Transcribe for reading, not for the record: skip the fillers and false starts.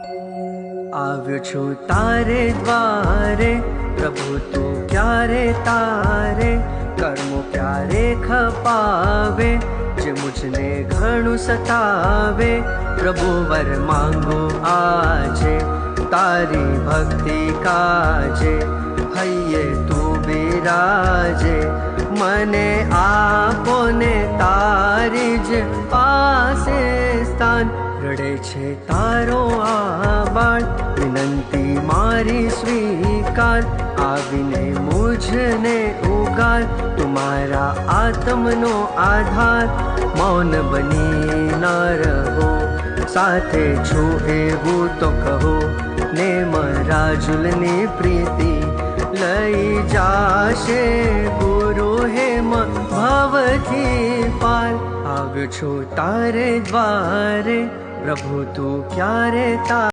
આવ્યો છું તારે દ્વારે, પ્રભુ તું ક્યારે તારે, કર્મો ક્યારે ખપાવે, જે મુझને ઘણું સતાવે, પ્રભુ વર માંગો આજે, તારી ભક્તિ કાજે, હૈયે તું બિરાજે, મને આપો ને તારી જ પાસે સ્થાન, રડે છે તારો આ બાળ, વિનંતી મારી સ્વીકાર, આવીને મુझને ઉગાર, તુમારા આત્મનો આધાર, મૌન બની ના રહો, સાથે છું એવું તો કહો, ને મરાજુલની પ્રીતિ લઈ જાશે ગુરુ હેમ ભવથી પાર, આવ્યો છું તારે દ્વારે, પ્રભુ તું ક્યારે તારે